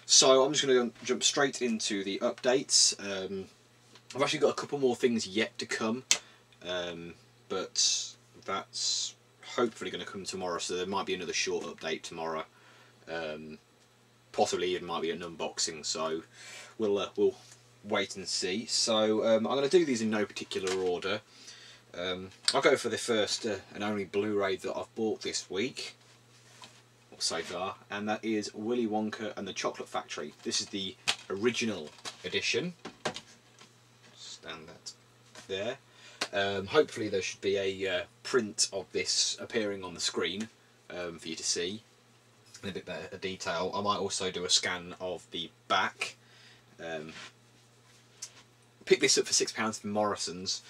So I'm just going to jump straight into the updates. I've actually got a couple more things yet to come, but that's hopefully going to come tomorrow, so there might be another short update tomorrow. Possibly it might be an unboxing, so we'll wait and see. So I'm going to do these in no particular order. I'll go for the first and only Blu-ray that I've bought this week, so far, and that is Willy Wonka and the Chocolate Factory. This is the original edition. Stand that there. Hopefully there should be a print of this appearing on the screen for you to see in a bit better detail. I might also do a scan of the back. Picked this up for £6 from Morrison's,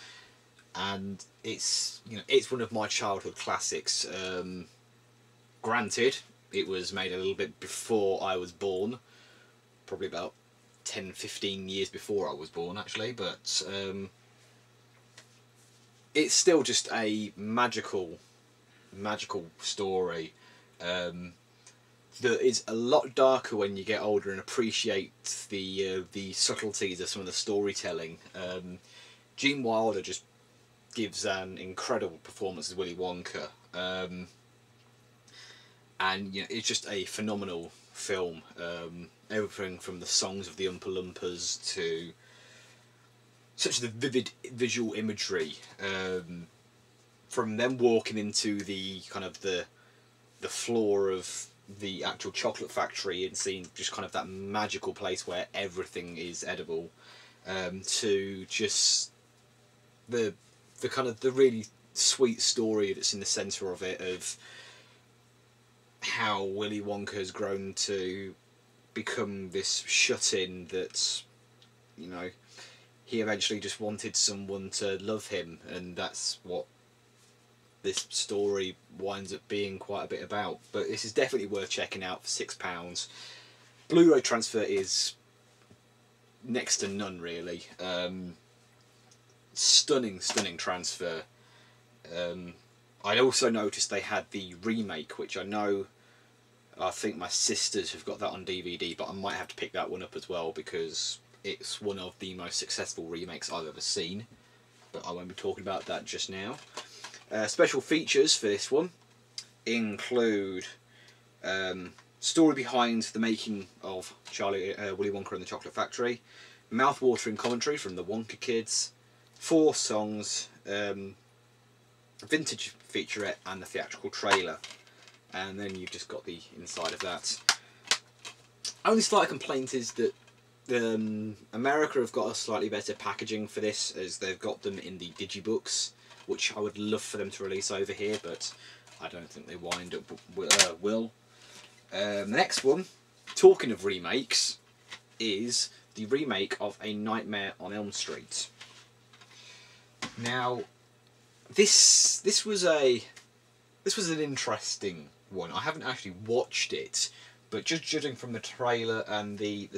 and it's it's one of my childhood classics. Granted, it was made a little bit before I was born, probably about 10-15 years before I was born actually, but it's still just a magical story that is a lot darker when you get older and appreciate the subtleties of some of the storytelling. Gene Wilder just gives an incredible performance as Willy Wonka, and it's just a phenomenal film. Everything from the songs of the Oompa Loompas to such the vivid visual imagery, from them walking into the kind of the floor of the actual chocolate factory and seeing just kind of that magical place where everything is edible, to just the kind of the really sweet story that's in the centre of it, of how Willy Wonka has grown to become this shut-in that, he eventually just wanted someone to love him, and that's what this story winds up being quite a bit about. But this is definitely worth checking out for £6. Blu-ray transfer is next to none, really. Stunning transfer. I also noticed they had the remake, which I think my sisters have got that on DVD, but I might have to pick that one up as well because it's one of the most successful remakes I've ever seen. But I won't be talking about that just now. Special features for this one include story behind the making of Willy Wonka and the Chocolate Factory, mouth-watering commentary from the Wonka Kids, 4 songs, vintage featurette and the theatrical trailer, and then you've just got the inside of that. Only slight complaint is that America have got a slightly better packaging for this, as they've got them in the digibooks, which I would love for them to release over here, but I don't think they wind up will. The next one, talking of remakes, is the remake of A Nightmare on Elm Street. Now, this was an interesting one. I haven't actually watched it, but just judging from the trailer and the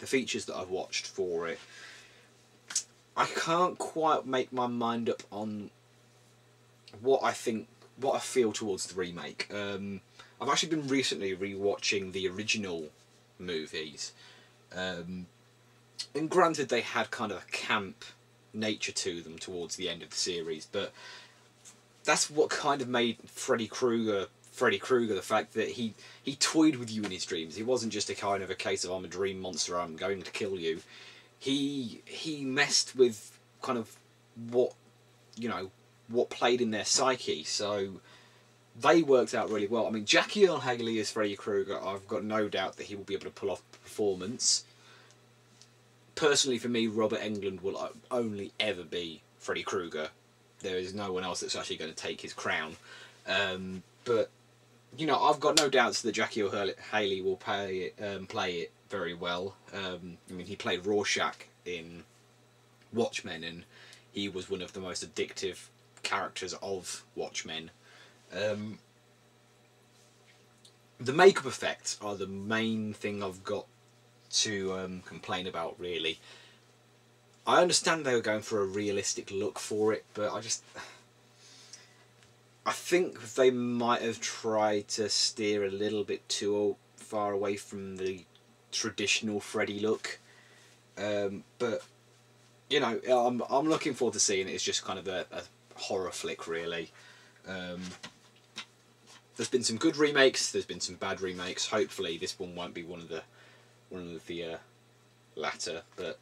features that I've watched for it, I can't quite make my mind up on what I feel towards the remake. I've actually been recently re-watching the original movies, and granted they had kind of a camp nature to them towards the end of the series, but that's what kind of made Freddy Krueger, the fact that he toyed with you in his dreams. He wasn't just a kind of a case of I'm a dream monster, I'm going to kill you. He messed with kind of what played in their psyche, so they worked out really well. I mean, Jackie Earle Haley as Freddy Krueger, I've got no doubt that he will be able to pull off the performance. Personally, for me, Robert Englund will only ever be Freddy Krueger. There is no one else that's actually going to take his crown. But I've got no doubts that Jackie Earle Haley will play it very well. I mean, he played Rorschach in Watchmen, and he was one of the most addictive characters of Watchmen. The makeup effects are the main thing I've got to complain about, really. I understand they were going for a realistic look for it, but I think they might have tried to steer a little bit too far away from the traditional Freddy look. But you know, I'm looking forward to seeing it. It's just kind of a horror flick, really. There's been some good remakes. There's been some bad remakes. Hopefully, this one won't be one of the latter. But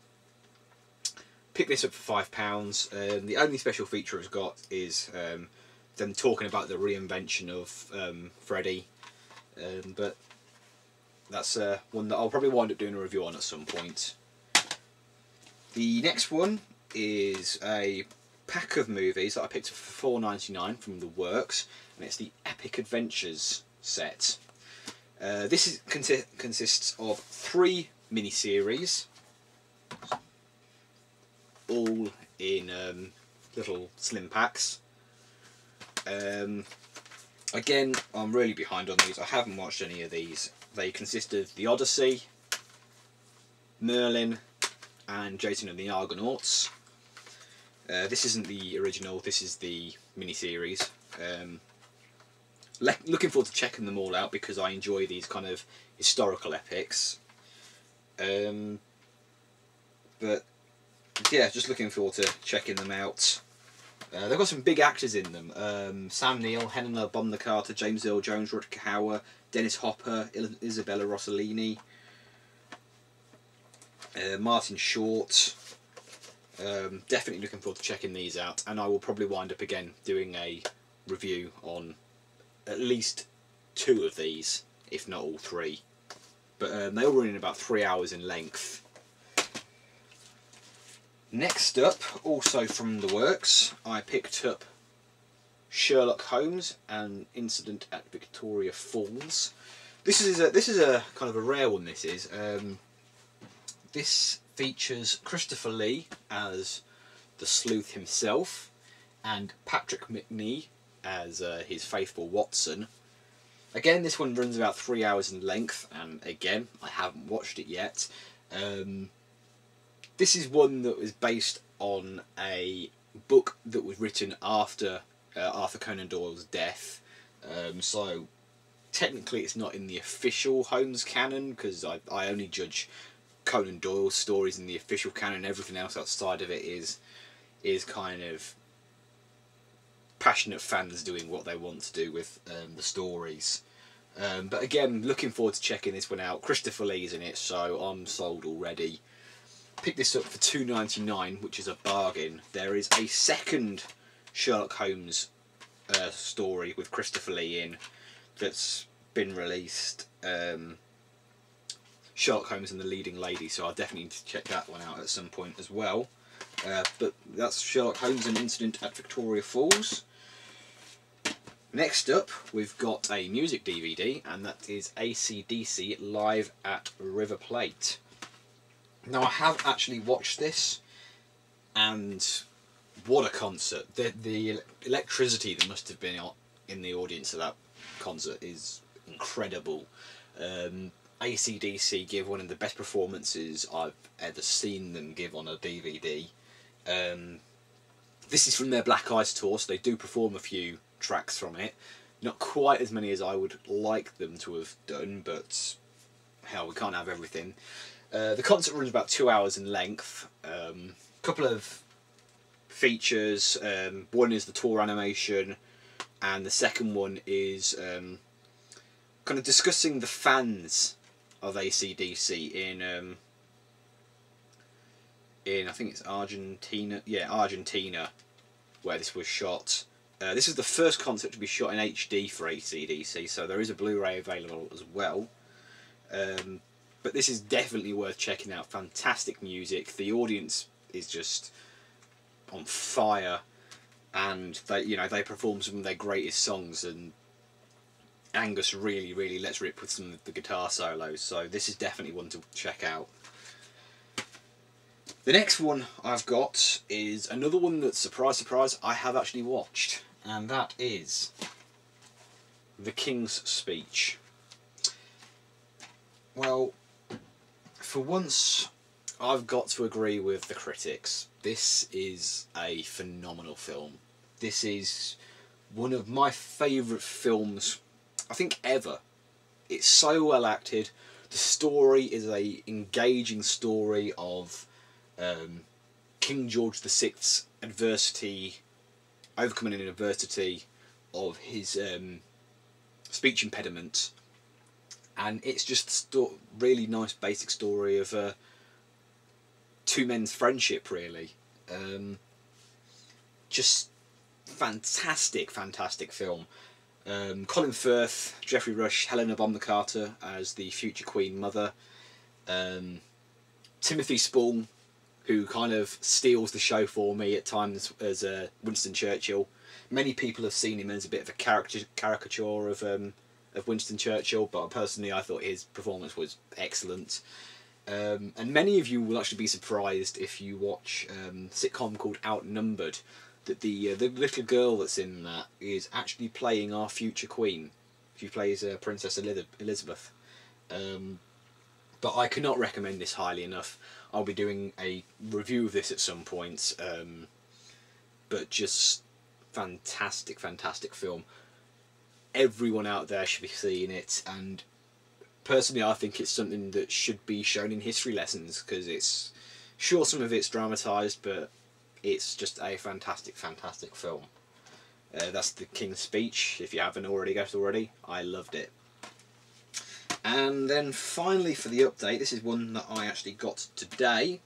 pick this up for £5. The only special feature it's got is them talking about the reinvention of Freddy. But that's one that I'll probably wind up doing a review on at some point. The next one is a pack of movies that I picked up for £4.99 from the Works, and it's the Epic Adventures set. This consists of 3 miniseries, all in little slim packs. Again, I'm really behind on these. I haven't watched any of these. They consist of The Odyssey, Merlin, and Jason and the Argonauts. This isn't the original, this is the miniseries. Looking forward to checking them all out because I enjoy these kind of historical epics. But yeah, just looking forward to checking them out. They've got some big actors in them. Sam Neill, Helena Bonham Carter, James Earl Jones, Rutger Hauer, Dennis Hopper, Isabella Rossellini, Martin Short. Definitely looking forward to checking these out, and I will probably wind up again doing a review on at least 2 of these, if not all 3. But they all run in about 3 hours in length. Next up, also from the Works, I picked up Sherlock Holmes: An Incident at Victoria Falls. This is a kind of a rare one. This features Christopher Lee as the sleuth himself, and Patrick Macnee as his faithful Watson. Again, this one runs about 3 hours in length, and again, I haven't watched it yet. This is one that was based on a book that was written after Arthur Conan Doyle's death. So technically it's not in the official Holmes canon, because I only judge Conan Doyle's stories in the official canon. Everything else outside of it is kind of passionate fans doing what they want to do with the stories. But again, looking forward to checking this one out. Christopher Lee's in it, so I'm sold already. Picked this up for £2.99, which is a bargain. There is a second Sherlock Holmes story with Christopher Lee in that's been released. Sherlock Holmes and the Leading Lady, so I'll definitely need to check that one out at some point as well. But that's Sherlock Holmes: An Incident at Victoria Falls. Next up, we've got a music DVD, and that is AC/DC Live at River Plate. Now, I have actually watched this, and what a concert. The electricity that must have been in the audience of that concert is incredible. AC/DC give one of the best performances I've ever seen them give on a DVD. This is from their Black Ice tour, so they do perform a few tracks from it. Not quite as many as I would like them to have done, but hell, we can't have everything. The concert runs about 2 hours in length. Couple of features. One is the tour animation, and the second one is kind of discussing the fans of AC/DC in I think it's Argentina. Yeah, Argentina, where this was shot. This is the first concert to be shot in HD for AC/DC, so there is a Blu-ray available as well. But this is definitely worth checking out. Fantastic music. The audience is just on fire, and they perform some of their greatest songs, and Angus really lets rip with some of the guitar solos. So this is definitely one to check out. The next one I've got is another one that, surprise surprise, I have actually watched, and that is The King's Speech. Well, for once, I've got to agree with the critics. This is a phenomenal film. This is one of my favourite films, I think, ever. It's so well acted. The story is a engaging story of King George VI's adversity, overcoming an adversity of his speech impediment, and it's just a really nice basic story of two men's friendship, really. Just fantastic film. Colin Firth, Geoffrey Rush, Helena Bonham Carter as the future Queen Mother, Timothy Spall, who kind of steals the show for me at times as Winston Churchill. Many people have seen him as a bit of a caricature of Winston Churchill, but personally I thought his performance was excellent. And many of you will actually be surprised if you watch a sitcom called Outnumbered, that the little girl that's in that is actually playing our future Queen. She plays Princess Elizabeth. But I cannot recommend this highly enough. I'll be doing a review of this at some point. But just fantastic film. Everyone out there should be seeing it, and personally I think it's something that should be shown in history lessons, because it's sure some of it's dramatised, but it's just a fantastic film. That's the King's Speech. If you haven't already guessed already, I loved it. And then finally for the update, this is one that I actually got today.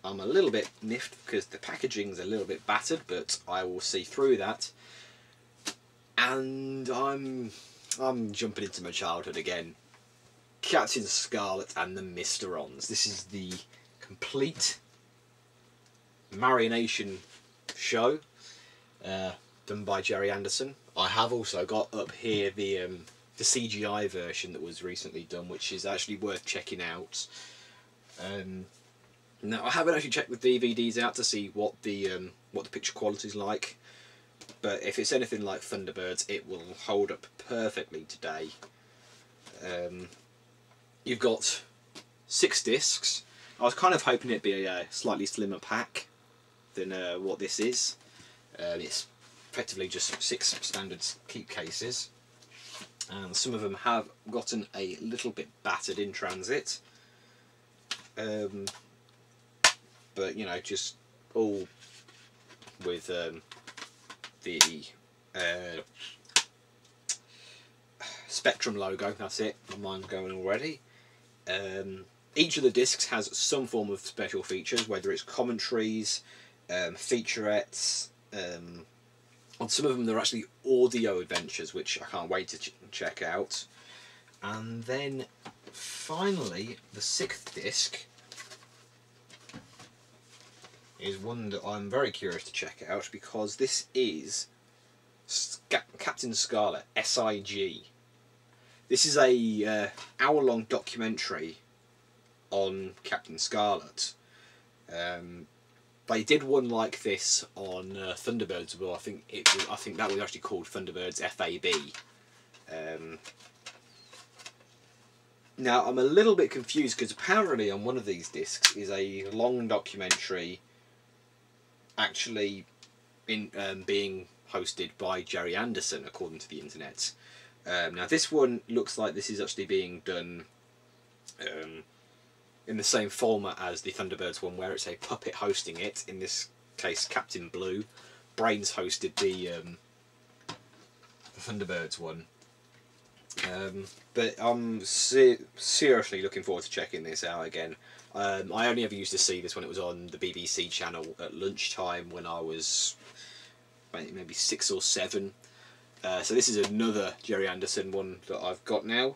I'm a little bit miffed because the packaging's a little bit battered, but I will see through that. And I'm jumping into my childhood again. Captain Scarlet and the Mysterons. This is the complete Marionation show done by Gerry Anderson. I have also got up here the CGI version that was recently done, which is actually worth checking out. Now I haven't actually checked the DVDs out to see what the picture quality is like, but if it's anything like Thunderbirds, it will hold up perfectly today. You've got 6 discs. I was kind of hoping it'd be a slightly slimmer pack than what this is. It's effectively just 6 standard keep cases, and some of them have gotten a little bit battered in transit, but you know, just all with the Spectrum logo. That's it. My mind's going already. Each of the discs has some form of special features, whether it's commentaries, featurettes. On some of them they're actually audio adventures, which I can't wait to check out. And then finally the 6th disc is one that I'm very curious to check out, because this is Captain Scarlet, SIG. This is a hour-long documentary on Captain Scarlet. They did one like this on Thunderbirds, but I think that was actually called Thunderbirds FAB. Now I'm a little bit confused, because apparently on one of these discs is a long documentary actually being hosted by Gerry Anderson, according to the internet. Now this one looks like this is actually being done in the same format as the Thunderbirds one, where it's a puppet hosting it. In this case, Captain Blue. Brains hosted the Thunderbirds one. But I'm seriously looking forward to checking this out again. I only ever used to see this when it was on the BBC channel at lunchtime when I was maybe 6 or 7. So this is another Gerry Anderson one that I've got now.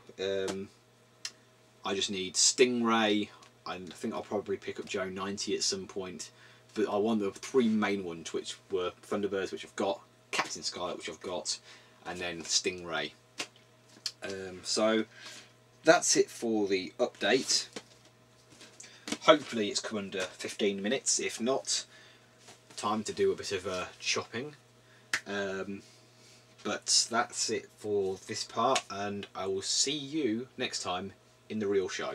I just need Stingray. I think I'll probably pick up Joe 90 at some point, but I want the 3 main ones, which were Thunderbirds, which I've got, Captain Scarlet, which I've got, and then Stingray. So that's it for the update. Hopefully it's come under 15 minutes. If not, time to do a bit of shopping. But that's it for this part, and I will see you next time in the real show.